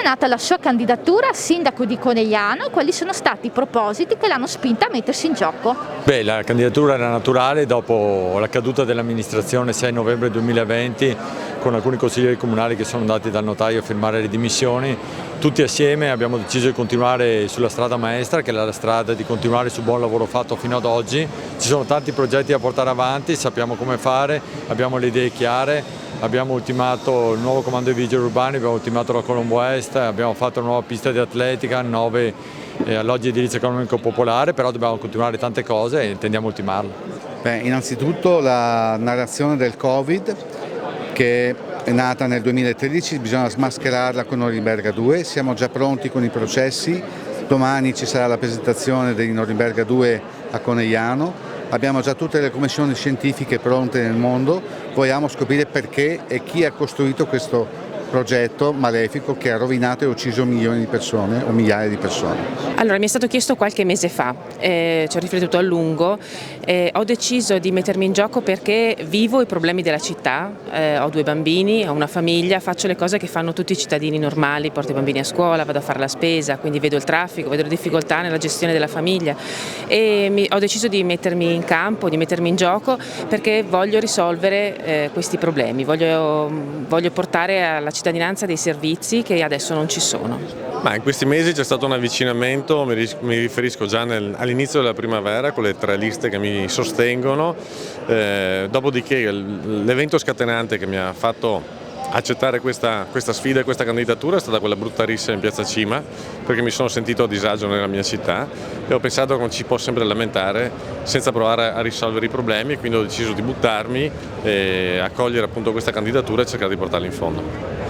è nata la sua candidatura a sindaco di Conegliano e quali sono stati i propositi che l'hanno spinta a mettersi in gioco? Beh, la candidatura era naturale dopo la caduta dell'amministrazione 6 novembre 2020, con alcuni consiglieri comunali che sono andati dal notaio a firmare le dimissioni. Tutti assieme abbiamo deciso di continuare sulla strada maestra, che è la strada di continuare sul buon lavoro fatto fino ad oggi. Ci sono tanti progetti da portare avanti, sappiamo come fare, abbiamo le idee chiare, abbiamo ultimato il nuovo comando dei vigili urbani, abbiamo ultimato la Colombo Est, abbiamo fatto una nuova pista di atletica, 9 alloggi di edilizia economico popolare, però dobbiamo continuare tante cose e intendiamo ultimarle. Beh, innanzitutto la narrazione del Covid, che è nata nel 2013, bisogna smascherarla con Norimberga 2, siamo già pronti con i processi, domani ci sarà la presentazione di Norimberga 2 a Conegliano, abbiamo già tutte le commissioni scientifiche pronte nel mondo, vogliamo scoprire perché e chi ha costruito questo progetto malefico che ha rovinato e ucciso milioni di persone o migliaia di persone. Allora, mi è stato chiesto qualche mese fa, ci ho riflettuto a lungo, ho deciso di mettermi in gioco perché vivo i problemi della città, ho 2 bambini, ho una famiglia, faccio le cose che fanno tutti i cittadini normali, porto i bambini a scuola, vado a fare la spesa, quindi vedo il traffico, vedo le difficoltà nella gestione della famiglia e ho deciso di mettermi in campo, di mettermi in gioco perché voglio risolvere questi problemi, voglio portare alla cittadinanza dei servizi che adesso non ci sono. Ma in questi mesi c'è stato un avvicinamento, mi riferisco già all'inizio della primavera con le 3 liste che mi sostengono, dopodiché l'evento scatenante che mi ha fatto accettare questa sfida e questa candidatura è stata quella brutta rissa in piazza Cima, perché mi sono sentito a disagio nella mia città e ho pensato che non ci può sempre lamentare senza provare a risolvere i problemi, e quindi ho deciso di buttarmi e accogliere appunto questa candidatura e cercare di portarla in fondo.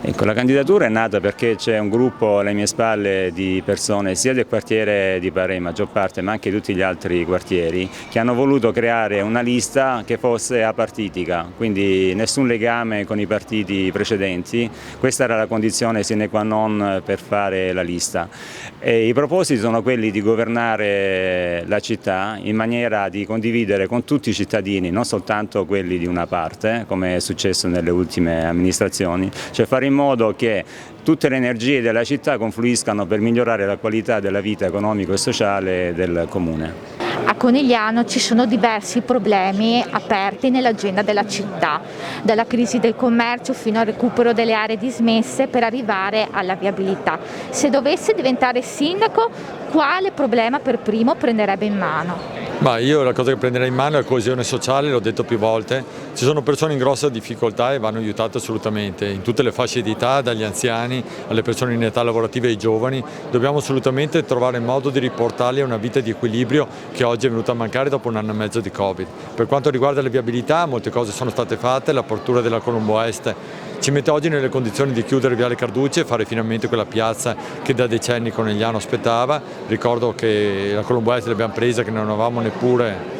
Ecco, la candidatura è nata perché c'è un gruppo alle mie spalle di persone sia del quartiere di Parè, maggior parte, ma anche di tutti gli altri quartieri, che hanno voluto creare una lista che fosse apartitica, quindi nessun legame con i partiti precedenti. Questa era la condizione sine qua non per fare la lista. E i propositi sono quelli di governare la città in maniera di condividere con tutti i cittadini, non soltanto quelli di una parte, come è successo nelle ultime amministrazioni, cioè fare in modo che tutte le energie della città confluiscano per migliorare la qualità della vita economico e sociale del comune. A Conegliano ci sono diversi problemi aperti nell'agenda della città, dalla crisi del commercio fino al recupero delle aree dismesse per arrivare alla viabilità. Se dovesse diventare sindaco, quale problema per primo prenderebbe in mano? Ma io la cosa che prenderei in mano è la coesione sociale, l'ho detto più volte, ci sono persone in grossa difficoltà e vanno aiutate assolutamente, in tutte le fasce di età, dagli anziani alle persone in età lavorativa e ai giovani, dobbiamo assolutamente trovare il modo di riportarli a una vita di equilibrio che oggi è venuta a mancare dopo 1 anno e mezzo di Covid. Per quanto riguarda le viabilità, molte cose sono state fatte, l'apertura della Colombo Est ci mette oggi nelle condizioni di chiudere Viale Carducci e fare finalmente quella piazza che da decenni Conegliano aspettava. Ricordo che la Colombo Est l'abbiamo presa che non avevamo neppure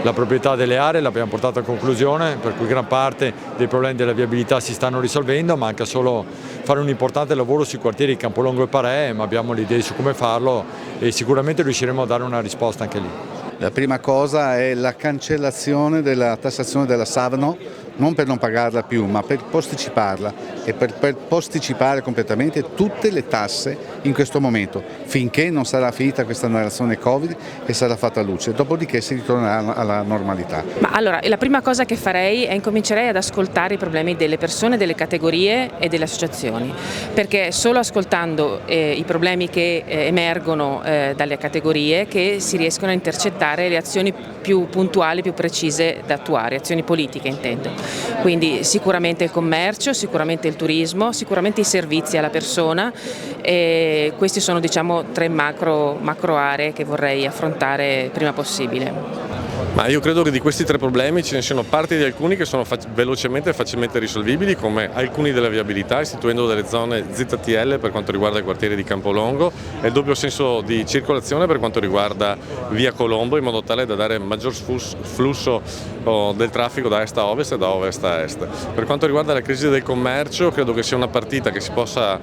la proprietà delle aree, l'abbiamo portata a conclusione, per cui gran parte dei problemi della viabilità si stanno risolvendo, manca solo fare un importante lavoro sui quartieri di Campolongo e Parè, ma abbiamo le idee su come farlo e sicuramente riusciremo a dare una risposta anche lì. La prima cosa è la cancellazione della tassazione della Savno, non per non pagarla più, ma per posticiparla e per posticipare completamente tutte le tasse in questo momento, finché non sarà finita questa narrazione Covid e sarà fatta luce, dopodiché si ritornerà alla normalità. Ma allora, la prima cosa che farei è incomincerei ad ascoltare i problemi delle persone, delle categorie e delle associazioni, perché solo ascoltando i problemi che emergono dalle categorie che si riescono a intercettare le azioni più puntuali, più precise da attuare, azioni politiche intendo. Quindi sicuramente il commercio, sicuramente il turismo, sicuramente i servizi alla persona e questi sono 3 macro aree che vorrei affrontare prima possibile. Ma io credo che di questi 3 problemi ce ne siano parte di alcuni che sono velocemente e facilmente risolvibili, come alcuni della viabilità, istituendo delle zone ZTL per quanto riguarda i quartieri di Campolongo e il doppio senso di circolazione per quanto riguarda via Colombo, in modo tale da dare maggior flusso o del traffico da est a ovest e da ovest a est. Per quanto riguarda la crisi del commercio, credo che sia una partita che si possa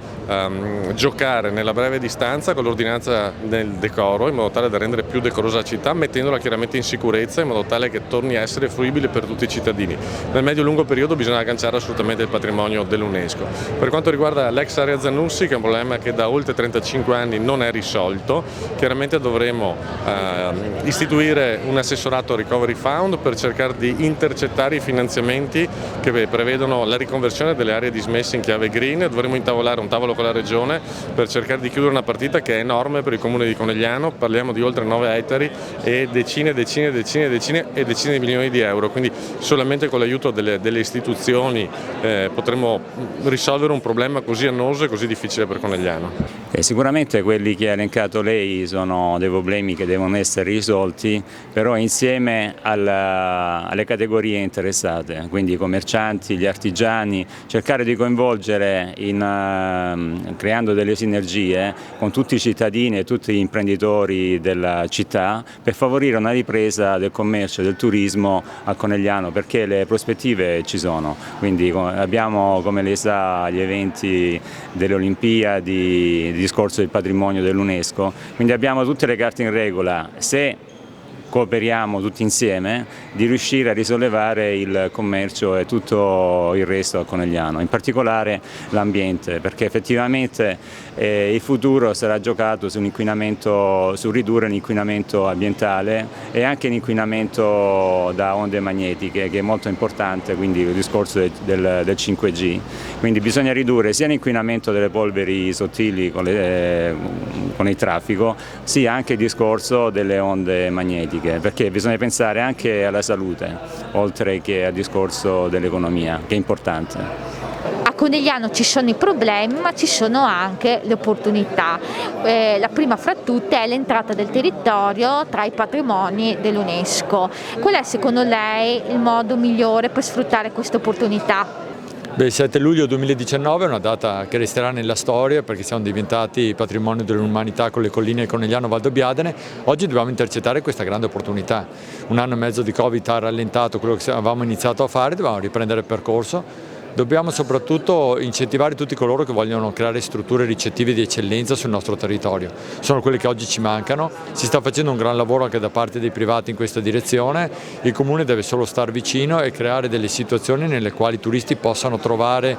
giocare nella breve distanza con l'ordinanza del decoro, in modo tale da rendere più decorosa la città, mettendola chiaramente in sicurezza, in modo tale che torni a essere fruibile per tutti i cittadini. Nel medio-lungo periodo bisogna agganciare assolutamente il patrimonio dell'UNESCO. Per quanto riguarda l'ex area Zanussi, che è un problema che da oltre 35 anni non è risolto, chiaramente dovremo istituire un assessorato Recovery Fund per cercare di intercettare i finanziamenti che prevedono la riconversione delle aree dismesse in chiave green. Dovremo intavolare un tavolo con la Regione per cercare di chiudere una partita che è enorme per il comune di Conegliano, parliamo di oltre 9 ettari e decine di milioni di euro, quindi solamente con l'aiuto delle istituzioni potremo risolvere un problema così annoso e così difficile per Conegliano. Sicuramente quelli che ha elencato lei sono dei problemi che devono essere risolti, però insieme alle categorie interessate, quindi i commercianti, gli artigiani, cercare di coinvolgere creando delle sinergie con tutti i cittadini e tutti gli imprenditori della città per favorire una ripresa del commercio e del turismo a Conegliano, perché le prospettive ci sono. Quindi abbiamo, come lei sa, gli eventi delle Olimpiadi, il discorso del patrimonio dell'UNESCO, quindi abbiamo tutte le carte in regola, se cooperiamo tutti insieme, di riuscire a risollevare il commercio e tutto il resto a Conegliano, in particolare l'ambiente, perché effettivamente il futuro sarà giocato su ridurre l'inquinamento ambientale e anche l'inquinamento da onde magnetiche, che è molto importante, quindi il discorso del 5G. Quindi bisogna ridurre sia l'inquinamento delle polveri sottili con il traffico, sia anche il discorso delle onde magnetiche, perché bisogna pensare anche alla salute, oltre che al discorso dell'economia, che è importante. A Conegliano ci sono i problemi, ma ci sono anche le opportunità. La prima fra tutte è l'entrata del territorio tra i patrimoni dell'UNESCO. Qual è secondo lei il modo migliore per sfruttare queste opportunità? Il 7 luglio 2019 è una data che resterà nella storia, perché siamo diventati patrimonio dell'umanità con le colline di Conegliano Valdobbiadene. Oggi dobbiamo intercettare questa grande opportunità. Un anno e mezzo di Covid ha rallentato quello che avevamo iniziato a fare, dobbiamo riprendere il percorso. Dobbiamo soprattutto incentivare tutti coloro che vogliono creare strutture ricettive di eccellenza sul nostro territorio. Sono quelle che oggi ci mancano, si sta facendo un gran lavoro anche da parte dei privati in questa direzione. Il Comune deve solo star vicino e creare delle situazioni nelle quali i turisti possano trovare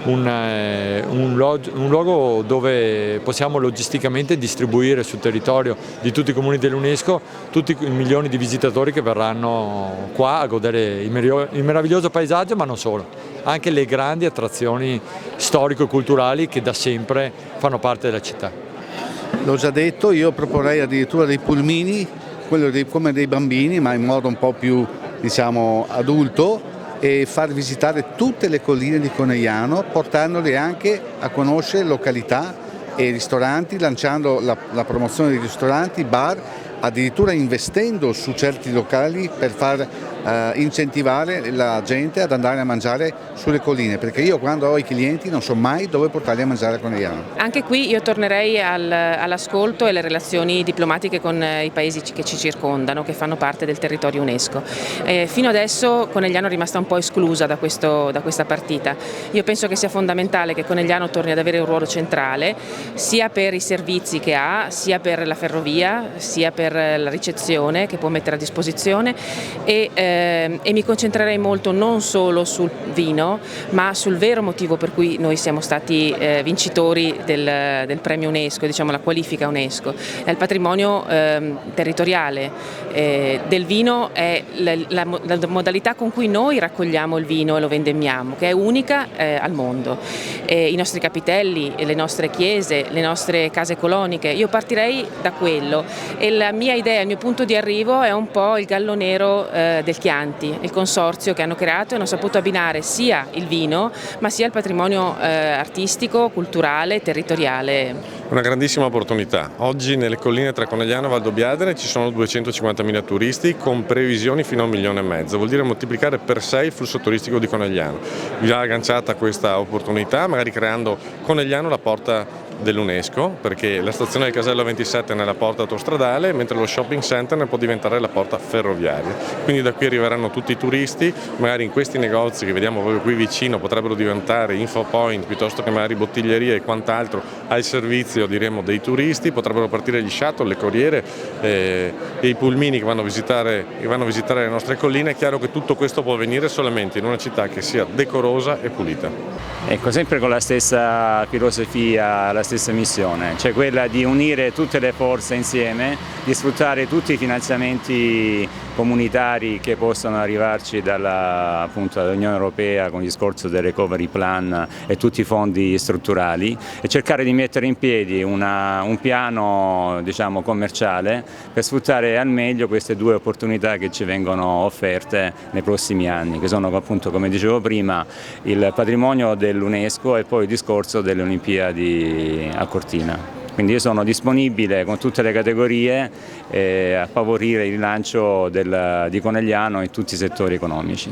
un luogo dove possiamo logisticamente distribuire sul territorio di tutti i comuni dell'UNESCO tutti i milioni di visitatori che verranno qua a godere il meraviglioso paesaggio, ma non solo. Anche le grandi attrazioni storico-culturali che da sempre fanno parte della città. L'ho già detto, io proporrei addirittura dei pulmini, come dei bambini, ma in modo un po' più, diciamo, adulto, e far visitare tutte le colline di Conegliano, portandoli anche a conoscere località e ristoranti, lanciando la promozione di ristoranti, bar, addirittura investendo su certi locali per far incentivare la gente ad andare a mangiare sulle colline, perché io quando ho i clienti non so mai dove portarli a mangiare a Conegliano. Anche qui io tornerei all'ascolto e alle relazioni diplomatiche con i paesi che ci circondano, che fanno parte del territorio UNESCO. Fino adesso Conegliano è rimasta un po' esclusa da questa partita. Io penso che sia fondamentale che Conegliano torni ad avere un ruolo centrale, sia per i servizi che ha, sia per la ferrovia, sia per la ricezione che può mettere a disposizione, e mi concentrerei molto non solo sul vino, ma sul vero motivo per cui noi siamo stati vincitori del premio UNESCO, diciamo la qualifica UNESCO. È il patrimonio territoriale del vino, è la modalità con cui noi raccogliamo il vino e lo vendemmiamo, che è unica al mondo. I nostri capitelli, le nostre chiese, le nostre case coloniche, io partirei da quello, e la mia idea, il mio punto di arrivo è un po' il Gallo Nero del Chianti, il consorzio che hanno creato e hanno saputo abbinare sia il vino ma sia il patrimonio artistico, culturale, territoriale. Una grandissima opportunità. Oggi nelle colline tra Conegliano e Valdobbiadene ci sono 250.000 turisti con previsioni fino a 1,5 milioni, vuol dire moltiplicare per 6 il flusso turistico di Conegliano. Vi ha agganciata questa opportunità, magari creando Conegliano la porta dell'UNESCO, perché la stazione del Casello 27 è nella porta autostradale, mentre lo shopping center ne può diventare la porta ferroviaria. Quindi da qui arriveranno tutti i turisti, magari in questi negozi che vediamo proprio qui vicino potrebbero diventare infopoint piuttosto che magari bottiglierie e quant'altro al servizio, diremo, dei turisti, potrebbero partire gli shuttle, le corriere e i pulmini che vanno a visitare le nostre colline. È chiaro che tutto questo può avvenire solamente in una città che sia decorosa e pulita. Ecco, sempre con la stessa filosofia, la stessa missione, cioè quella di unire tutte le forze insieme, di sfruttare tutti i finanziamenti comunitari che possono arrivarci dall'Unione Europea con il discorso del Recovery Plan e tutti i fondi strutturali e cercare di mettere in piedi un piano, diciamo, commerciale per sfruttare al meglio queste due opportunità che ci vengono offerte nei prossimi anni, che sono appunto, come dicevo prima, il patrimonio dell'UNESCO e poi il discorso delle Olimpiadi a Cortina. Quindi io sono disponibile con tutte le categorie a favorire il rilancio di Conegliano in tutti i settori economici.